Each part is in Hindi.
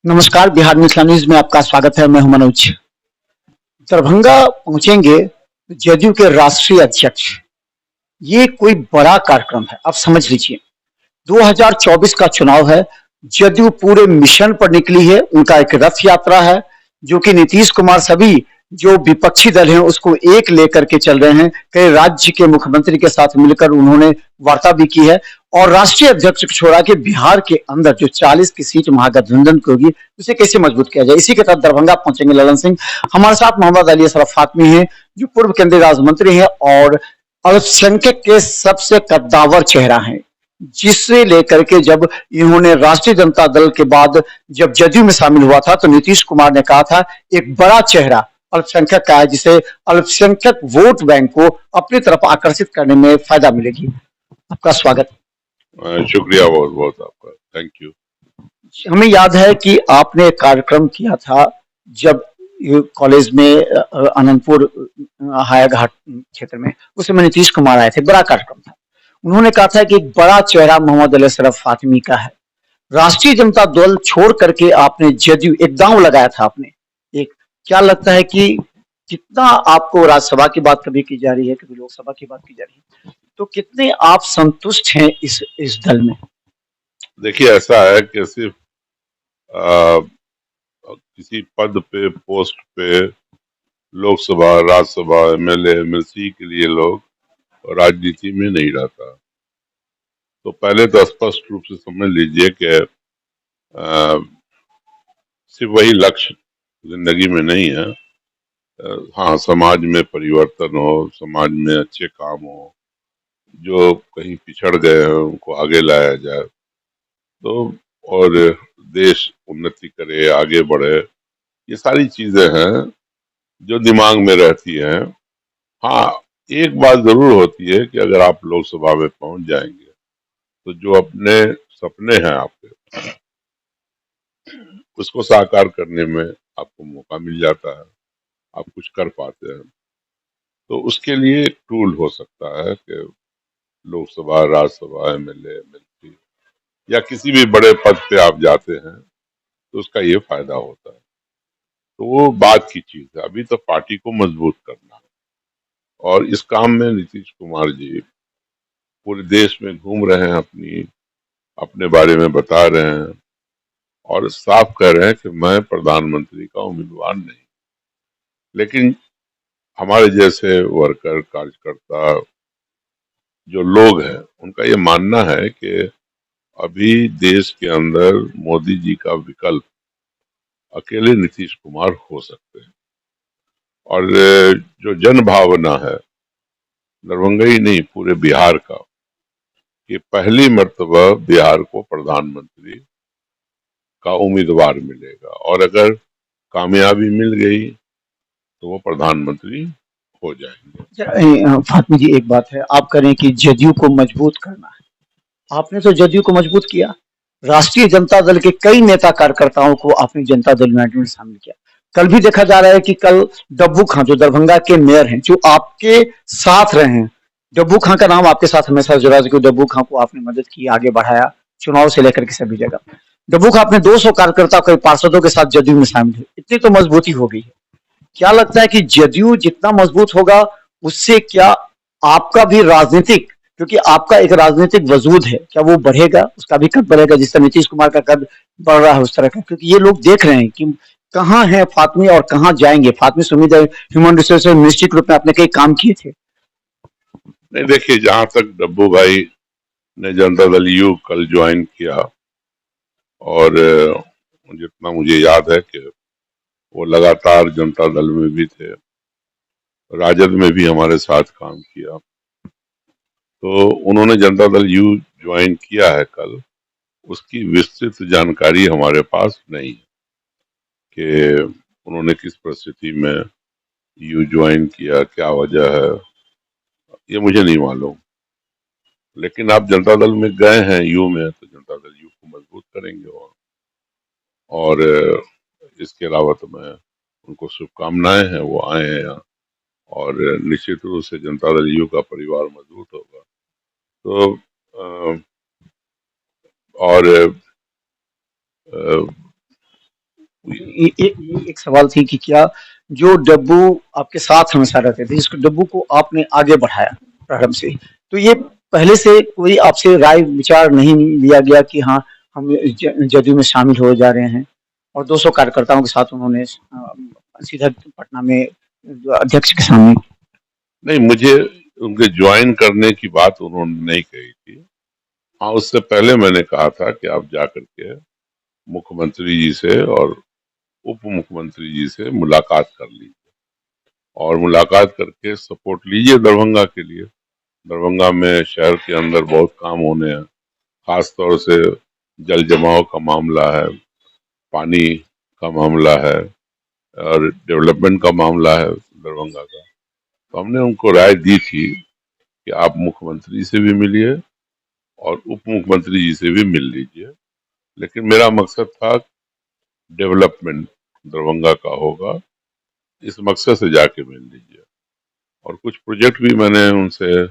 नमस्कार, बिहार मिथिला न्यूज में आपका स्वागत है। मैं हूं मनोज। दरभंगा पहुंचेंगे जदयू के राष्ट्रीय अध्यक्ष। ये कोई बड़ा कार्यक्रम है, आप समझ लीजिए। 2024 का चुनाव है। जदयू पूरे मिशन पर निकली है। उनका एक रथ यात्रा है जो कि नीतीश कुमार सभी जो विपक्षी दल हैं उसको एक लेकर के चल रहे हैं। कई राज्य के मुख्यमंत्री के साथ मिलकर उन्होंने वार्ता भी की है और राष्ट्रीय अध्यक्ष को छोड़ा के बिहार के अंदर जो 40 की सीट महागठबंधन की होगी उसे कैसे मजबूत किया जाए, इसी के तहत दरभंगा पहुंचेंगे ललन सिंह। हमारे साथ मोहम्मद अली असरफ फातमी है जो पूर्व केंद्रीय राज्य मंत्री है और अल्पसंख्यक के सबसे कद्दावर चेहरा है, जिससे लेकर के जब इन्होंने राष्ट्रीय जनता दल के बाद जब जदयू में शामिल हुआ था तो नीतीश कुमार ने कहा था एक बड़ा चेहरा अल्पसंख्यक का है जिसे अल्पसंख्यक वोट बैंक को अपनी तरफ आकर्षित करने में फायदा मिलेगी। आपका स्वागत। शुक्रिया बहुत बहुत आपका, थैंक यू। हमें याद है कि आपने एक कार्यक्रम किया था जब कॉलेज में अनंतपुर हायाघाट क्षेत्र में, उस समय नीतीश कुमार आए थे, बड़ा कार्यक्रम था। उन्होंने कहा था कि एक बड़ा चेहरा मोहम्मद अली असरफ फातमी का है। राष्ट्रीय जनता दल छोड़ करके आपने जदयू एक दांव लगाया था आपने एक, क्या लगता है कि कितना आपको राज्यसभा की बात कभी की जा रही है, कभी लोकसभा की बात की जा रही है, तो कितने आप संतुष्ट हैं इस दल में? देखिए, ऐसा है कि सिर्फ किसी पद पे, पोस्ट पे, लोकसभा, राज्यसभा, एमएलए, एमएलसी के लिए लोग राजनीति में नहीं रहता। तो पहले तो स्पष्ट रूप से समझ लीजिए कि सिर्फ वही लक्ष्य जिंदगी में नहीं है। हाँ, समाज में परिवर्तन हो, समाज में अच्छे काम हो, जो कहीं पिछड़ गए हैं उनको आगे लाया जाए, तो और देश उन्नति करे, आगे बढ़े, ये सारी चीजें हैं जो दिमाग में रहती हैं। हाँ, एक बात जरूर होती है कि अगर आप लोकसभा में पहुंच जाएंगे तो जो अपने सपने हैं आपके, उसको साकार करने में आपको मौका मिल जाता है, आप कुछ कर पाते हैं। तो उसके लिए एक टूल हो सकता है कि लोकसभा, राज्यसभा, एमएलए, एमएलसी या किसी भी बड़े पद पे आप जाते हैं तो उसका ये फायदा होता है। तो वो बात की चीज है, अभी तो पार्टी को मजबूत करना है और इस काम में नीतीश कुमार जी पूरे देश में घूम रहे हैं, अपने बारे में बता रहे हैं और साफ कह रहे हैं कि मैं प्रधानमंत्री का उम्मीदवार नहीं। लेकिन हमारे जैसे वर्कर, कार्यकर्ता जो लोग हैं, उनका ये मानना है कि अभी देश के अंदर मोदी जी का विकल्प अकेले नीतीश कुमार हो सकते हैं। और जो जन भावना है दरभंगा ही नहीं, पूरे बिहार का, कि पहली मर्तबा बिहार को प्रधानमंत्री का उम्मीदवार मिलेगा और अगर कामयाबी मिल गई तो वो प्रधानमंत्री हो जाएंगे। फातमी जी, एक बात है, आप करें कि जदयू को मजबूत करना है। आपने तो जदयू को मजबूत किया, राष्ट्रीय जनता दल के कई नेता कार्यकर्ताओं को आपने जनता दल यूनाइटेड में शामिल किया। कल भी देखा जा रहा है कि कल डब्बू खां जो दरभंगा के मेयर हैं, जो आपके साथ रहे हैं, डब्बू खां का नाम आपके साथ हमेशा जुड़ा है, क्योंकि डब्बू खां को आपने मदद की, आगे बढ़ाया चुनाव से लेकर के सभी जगह। डब्बू खां अपने 200 कार्यकर्ता कई पार्षदों के साथ जदयू में शामिल हुए, इतनी तो मजबूती हो गई है। क्या लगता है कि जदयू जितना मजबूत होगा उससे क्या आपका भी राजनीतिक, क्योंकि आपका एक राजनीतिक वजूद है, क्या वो बढ़ेगा, उसका भी कद बढ़ेगा जिस तरह नीतीश कुमार का कद बढ़ रहा है उस तरह का? क्योंकि ये लोग देख रहे हैं कि कहाँ है फातमी और कहाँ जाएंगे। फातमी से उम्मीद है ह्यूमन रिसोर्स में निश्चित रूप में आपने कई काम किए थे। नहीं, देखिए, जहां तक डब्बू भाई ने जनता दल यू कल ज्वाइन किया और जितना मुझे याद है कि वो लगातार जनता दल में भी थे, राजद में भी हमारे साथ काम किया, तो उन्होंने जनता दल यू ज्वाइन किया है कल। उसकी विस्तृत जानकारी हमारे पास नहीं है कि उन्होंने किस परिस्थिति में यू ज्वाइन किया, क्या वजह है, ये मुझे नहीं मालूम। लेकिन आप जनता दल में गए हैं यू में, तो जनता दल यू को मजबूत करेंगे। और इसके अलावा तो मैं उनको शुभकामनाएं हैं, वो आए हैं यहाँ और निश्चित रूप से जनता दल यू का परिवार मजबूत होगा। तो और ये एक सवाल थी कि क्या जो डब्बू आपके साथ हमेशा रहते थे, जिस डब्बू को आपने आगे बढ़ाया प्रारंभ से, तो ये पहले से कोई आपसे राय विचार नहीं लिया गया कि हाँ हम जदयू में शामिल हो जा रहे हैं, और 200 कार्यकर्ताओं के साथ उन्होंने सीधा पटना में अध्यक्ष के सामने। नहीं, मुझे उनके ज्वाइन करने की बात उन्होंने नहीं कही थी। हाँ, उससे पहले मैंने कहा था कि आप जा करके मुख्यमंत्री जी से और उप मुख्यमंत्री जी से मुलाकात कर लीजिए और मुलाकात करके सपोर्ट लीजिए दरभंगा के लिए। दरभंगा में शहर के अंदर बहुत काम होने हैं, खास तौर से जल जमाव का मामला है, पानी का मामला है और डेवलपमेंट का मामला है दरभंगा का। तो हमने उनको राय दी थी कि आप मुख्यमंत्री से भी मिलिए और उप मुख्यमंत्री जी से भी मिल लीजिए, लेकिन मेरा मकसद था डेवलपमेंट दरभंगा का होगा, इस मकसद से जाके मिल लीजिए। और कुछ प्रोजेक्ट भी मैंने उनसे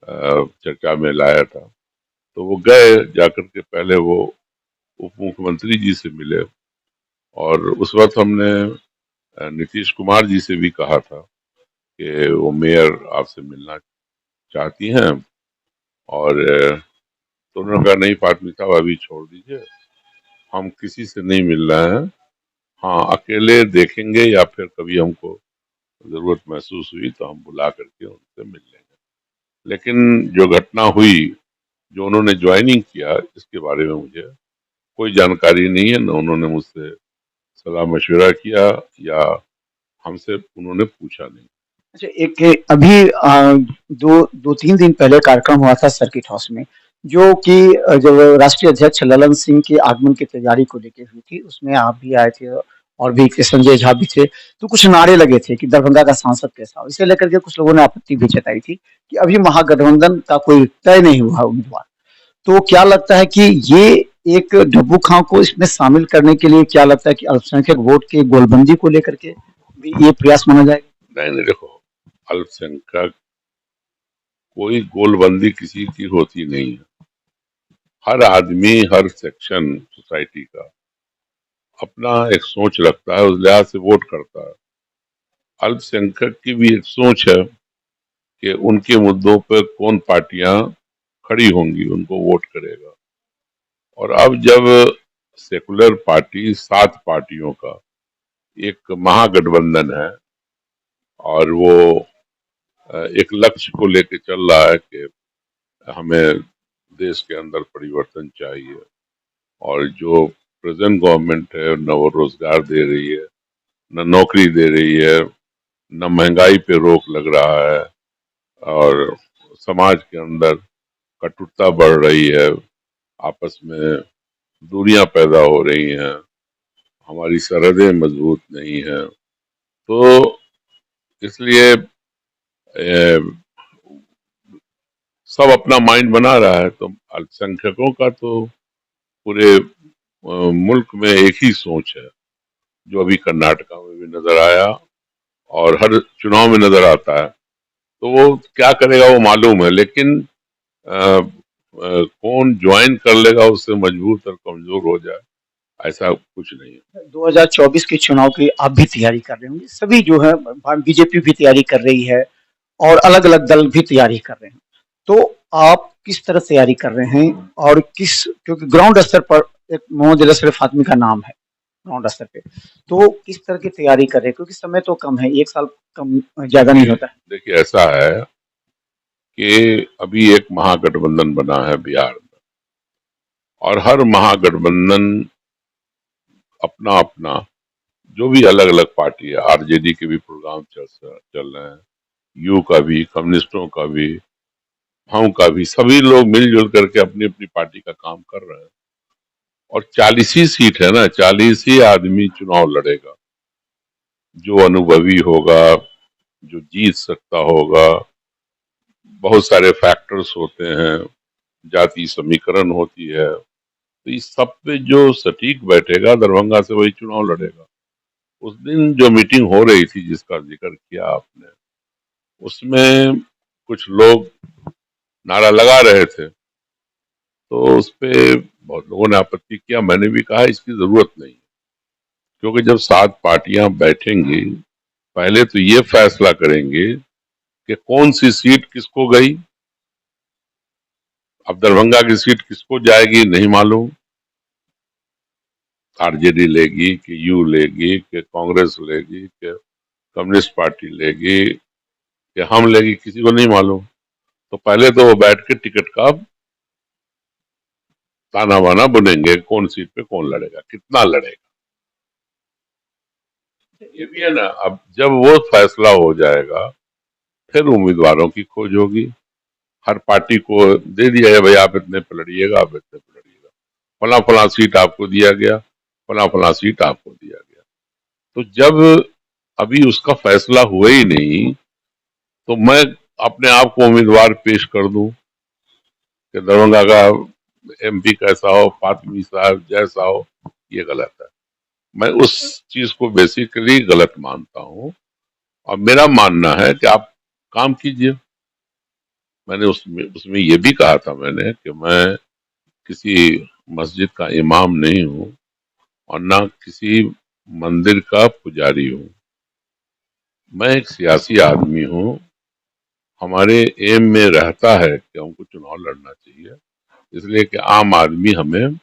चर्चा में लाया था। तो वो गए, जाकर के पहले वो उप मुख्यमंत्री जी से मिले और उस वक्त हमने नीतीश कुमार जी से भी कहा था कि वो मेयर आपसे मिलना चाहती हैं। और तो उन्होंने कहा नहीं फातमी साहब, अभी छोड़ दीजिए, हम किसी से नहीं मिल रहे हैं। हाँ, अकेले देखेंगे या फिर कभी हमको जरूरत महसूस हुई तो हम बुला करके उनसे मिल लेंगे। लेकिन जो घटना हुई, जो उन्होंने ज्वाइनिंग किया, इसके बारे में मुझे कोई जानकारी नहीं है, न उन्होंने मुझसे सलाह मशविरा किया या हमसे उन्होंने पूछा नहीं। अच्छा, एक अभी दो दो तीन दिन पहले कार्यक्रम हुआ था सर्किट हाउस में, जो कि जब राष्ट्रीय अध्यक्ष ललन सिंह के आगमन की तैयारी को लेके हुई थी, उसमें आप भी आए थे और भी संजय झा भी थे। तो कुछ नारे लगे थे कि दरभंगा का सांसद कैसा हो, इसे लेकर के कुछ लोगों ने आपत्ति भी जताई थी कि अभी महागठबंधन का कोई तय नहीं हुआ उम्मीदवार। तो क्या लगता है कि ये एक डब्बू खां को इसमें शामिल करने के लिए, क्या लगता है कि अल्पसंख्यक वोट के गोलबंदी को लेकर के भी ये प्रयास माना जाएगा? नहीं नहीं, देखो, अल्पसंख्यक कोई गोलबंदी किसी की होती नहीं है। हर आदमी, हर सेक्शन सोसाइटी का अपना एक सोच रखता है, उस लिहाज से वोट करता है। अल्पसंख्यक की भी एक सोच है कि उनके मुद्दों पर कौन पार्टियां खड़ी होंगी, उनको वोट करेगा। और अब जब सेकुलर पार्टी 7 पार्टियों का एक महागठबंधन है और वो एक लक्ष्य को लेकर चल रहा है कि हमें देश के अंदर परिवर्तन चाहिए, और जो प्रेजेंट गवर्नमेंट है न वो रोजगार दे रही है, न नौकरी दे रही है, न महंगाई पे रोक लग रहा है, और समाज के अंदर कटुता बढ़ रही है, आपस में दूरियां पैदा हो रही हैं, हमारी सरहदें मजबूत नहीं है। तो इसलिए सब अपना माइंड बना रहा है। तो अल्पसंख्यकों का तो पूरे मुल्क में एक ही सोच है, जो अभी कर्नाटका में भी नजर आया और हर चुनाव में नजर आता है। तो वो क्या करेगा वो मालूम है, लेकिन कौन ज्वाइन कर लेगा उससे मजबूत और कमजोर हो जाए, ऐसा कुछ नहीं है। 2024 के चुनाव की आप भी तैयारी कर रहे होंगे, सभी जो है, बीजेपी भी तैयारी कर रही है और अलग अलग दल भी तैयारी कर रहे हैं। तो आप किस तरह तैयारी कर रहे हैं, और किस, क्योंकि ग्राउंड स्तर पर एक मोहम्मद अशरफ फातमी का नाम है ग्राउंड स्तर पे, तो किस तरह की तैयारी कर रहे हैं, क्योंकि समय तो कम है, एक साल कम ज्यादा नहीं देखिए होता है। देखिए, ऐसा है कि अभी एक महागठबंधन बना है बिहार में, और हर महागठबंधन अपना अपना, जो भी अलग अलग पार्टी है, आरजेडी के भी प्रोग्राम चल रहे हैं, यू का भी, कम्युनिस्टों का भी, हम का भी, सभी लोग मिलजुल करके अपनी अपनी पार्टी का काम कर रहे हैं। और 40 ही सीट है ना, 40 ही आदमी चुनाव लड़ेगा। जो अनुभवी होगा, जो जीत सकता होगा, बहुत सारे फैक्टर्स होते हैं, जाति समीकरण होती है, तो इस सब पे जो सटीक बैठेगा दरभंगा से वही चुनाव लड़ेगा। उस दिन जो मीटिंग हो रही थी जिसका जिक्र किया आपने, उसमें कुछ लोग नारा लगा रहे थे, तो उस पे बहुत लोगों ने आपत्ति किया। मैंने भी कहा इसकी जरूरत नहीं, क्योंकि जब 7 पार्टियां बैठेंगी, पहले तो ये फैसला करेंगे कि कौन सी सीट किसको गई। अब दरभंगा की सीट किसको जाएगी नहीं मालूम, आरजेडी लेगी कि यू लेगी कि कांग्रेस लेगी कि कम्युनिस्ट पार्टी लेगी कि हम लेगी, किसी को नहीं मालूम। तो पहले तो वो बैठ के टिकट का ताना बाना बुनेंगे, कौन सीट पे कौन लड़ेगा, कितना लड़ेगा। ये भी है ना, अब जब वो फैसला हो जाएगा फिर उम्मीदवारों की खोज होगी। हर पार्टी को दे दिया है, भाई आप इतने पे लड़िएगा, आप इतने पे लड़िएगा, फला फला सीट आपको दिया गया, फला फला सीट आपको दिया गया। तो जब अभी उसका फैसला हुआ ही नहीं, तो मैं अपने आप को उम्मीदवार पेश कर दूं कि दरभंगा का एमपी कैसा हो, फातमी साहब जैसा हो, ये गलत है। मैं उस चीज को बेसिकली गलत मानता हूं, और मेरा मानना है कि आप काम कीजिए। मैंने उसमें उसमें ये भी कहा था मैंने कि मैं किसी मस्जिद का इमाम नहीं हूं और ना किसी मंदिर का पुजारी हूं। मैं एक सियासी आदमी हूं। हमारे एम में रहता है कि हमको चुनाव लड़ना चाहिए, इसलिए कि आम आदमी हमें